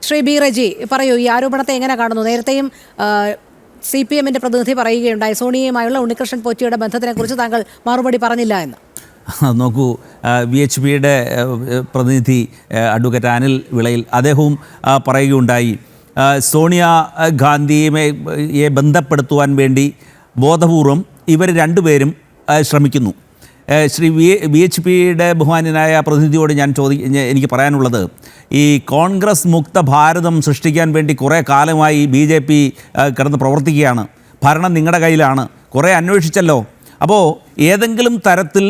Shri B Reji പറയൂ, ഈ ആരോപണത്തെ എങ്ങനെ കാണുന്നു? നേരത്തെയും CPM-ന്റെ പ്രതിനിധി പറയുകയുണ്ടായി സോണിയയുമായുള്ള ഉണ്ണികൃഷ്ണൻ പോറ്റിയുടെ ബന്ധത്തിനെക്കുറിച്ച് താങ്കൾ മറുപടി പറഞ്ഞില്ല എന്ന്. നോക്കൂ, VHPയുടെ പ്രതിനിധി അഡ്വക്കേറ്റ് അനിൽ വിളയിൽ അദ്ദേഹവും പറയുകയുണ്ടായി, സോണിയ ഗാന്ധിയെ ബന്ധപ്പെടുത്തുവാൻ വേണ്ടി ബോധപൂർവം ഇവർ രണ്ടുപേരും ശ്രമിക്കുന്നു. ശ്രീ VHPയുടെ ബഹുമാന്യനായ പ്രതിനിധിയോട് എനിക്ക് പറയാനുള്ളത്, ഈ കോൺഗ്രസ് മുക്ത ഭാരതം സൃഷ്ടിക്കാൻ വേണ്ടി കുറേ കാലമായി BJP കിടന്ന് പ്രവർത്തിക്കുകയാണ്. ഭരണം നിങ്ങളുടെ കയ്യിലാണ്, കുറേ അന്വേഷിച്ചല്ലോ. അപ്പോൾ ഏതെങ്കിലും തരത്തിൽ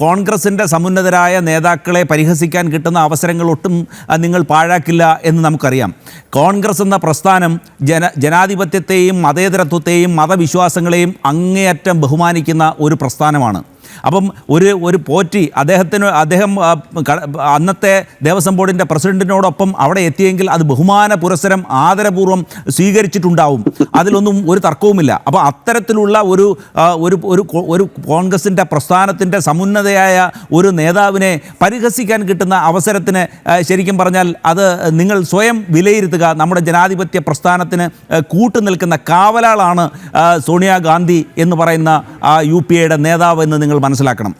കോൺഗ്രസിൻ്റെ സമുന്നതരായ നേതാക്കളെ പരിഹസിക്കാൻ കിട്ടുന്ന അവസരങ്ങൾ ഒട്ടും നിങ്ങൾ പാഴാക്കില്ല എന്ന് നമുക്കറിയാം. കോൺഗ്രസ് എന്ന പ്രസ്ഥാനം ജനാധിപത്യത്തെയും മതേതരത്വത്തെയും മതവിശ്വാസങ്ങളെയും അങ്ങേയറ്റം ബഹുമാനിക്കുന്ന ഒരു പ്രസ്ഥാനമാണ്. അപ്പം ഒരു പോറ്റി അദ്ദേഹം അന്നത്തെ ദേവസ്വം ബോർഡിൻ്റെ പ്രസിഡൻറ്റിനോടൊപ്പം അവിടെ എത്തിയെങ്കിൽ അത് ബഹുമാന പുരസ്സരം ആദരപൂർവ്വം സ്വീകരിച്ചിട്ടുണ്ടാവും, അതിലൊന്നും ഒരു തർക്കവുമില്ല. അപ്പോൾ അത്തരത്തിലുള്ള ഒരു കോൺഗ്രസിൻ്റെ പ്രസ്ഥാനത്തിൻ്റെ സമുന്നതയായ ഒരു നേതാവിനെ പരിഹസിക്കാൻ കിട്ടുന്ന അവസരത്തിന് ശരിക്കും പറഞ്ഞാൽ അത് നിങ്ങൾ സ്വയം വിലയിരുത്തുക. നമ്മുടെ ജനാധിപത്യ പ്രസ്ഥാനത്തിന് കൂട്ടുനിൽക്കുന്ന കാവലാളാണ് സോണിയാഗാന്ധി എന്ന് പറയുന്ന UPAയുടെ നേതാവ് എന്ന് നിങ്ങൾ മനസ്സിലാക്കണം.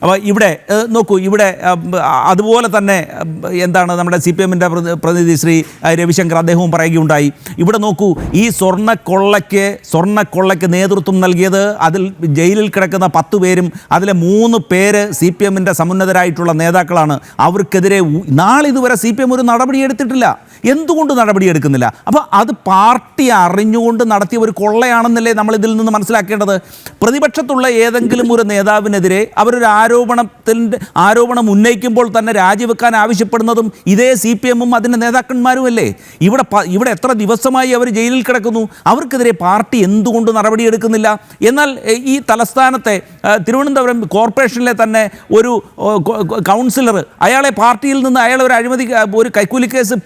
അപ്പോൾ ഇവിടെ നോക്കൂ, ഇവിടെ അതുപോലെ തന്നെ എന്താണ് നമ്മുടെ CPM-ൻ്റെ പ്രതിനിധി ശ്രീ രവിശങ്കർ അദ്ദേഹവും പറയുകയുണ്ടായി. ഇവിടെ നോക്കൂ, ഈ സ്വർണ്ണക്കൊള്ളയ്ക്ക് നേതൃത്വം നൽകിയത് അതിൽ ജയിലിൽ കിടക്കുന്ന 10 പേരും അതിലെ 3 പേര് CPM-ൻ്റെ സമുന്നതരായിട്ടുള്ള നേതാക്കളാണ്. അവർക്കെതിരെ നാളിതുവരെ CPM ഒരു നടപടിയെടുത്തിട്ടില്ല. എന്തുകൊണ്ട് നടപടിയെടുക്കുന്നില്ല? അപ്പോൾ അത് പാർട്ടി അറിഞ്ഞുകൊണ്ട് നടത്തിയ ഒരു കൊള്ളയാണെന്നല്ലേ നമ്മൾ ഇതിൽ നിന്ന് മനസ്സിലാക്കേണ്ടത്. പ്രതിപക്ഷത്തുള്ള ഏതെങ്കിലും ഒരു നേതാവിനെതിരെ അവരൊരു ആരോപണം ഉന്നയിക്കുമ്പോൾ തന്നെ രാജിവെക്കാൻ ആവശ്യപ്പെടുന്നതും ഇതേ CPM-ഉം അതിൻ്റെ നേതാക്കന്മാരുമല്ലേ. ഇവിടെ എത്ര ദിവസമായി അവർ ജയിലിൽ കിടക്കുന്നു, അവർക്കെതിരെ പാർട്ടി എന്തുകൊണ്ട് നടപടിയെടുക്കുന്നില്ല? എന്നാൽ ഈ തലസ്ഥാനത്തെ തിരുവനന്തപുരം കോർപ്പറേഷനിലെ തന്നെ ഒരു കൗൺസിലർ, അയാളെ പാർട്ടിയിൽ നിന്ന് ഒരു കൈക്കൂലി കേസ്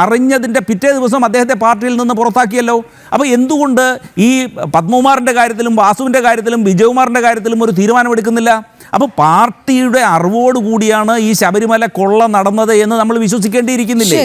അറിഞ്ഞതിൻ്റെ പിറ്റേ ദിവസം അദ്ദേഹത്തെ പാർട്ടിയിൽ നിന്ന് പുറത്താക്കിയല്ലോ. അപ്പോൾ എന്തുകൊണ്ട് ഈ പത്മകുമാറിൻ്റെ കാര്യത്തിലും വാസുവിൻ്റെ കാര്യത്തിലും വിജയകുമാറിൻ്റെ കാര്യത്തിലും ഒരു തീരുമാനമെടുക്കുന്നില്ല? അപ്പോൾ പാർട്ടിയുടെ അറിവോടുകൂടിയാണ് ഈ ശബരിമല കൊള്ള നടന്നത് എന്ന് നമ്മൾ വിശ്വസിക്കേണ്ടിയിരിക്കുന്നില്ലേ?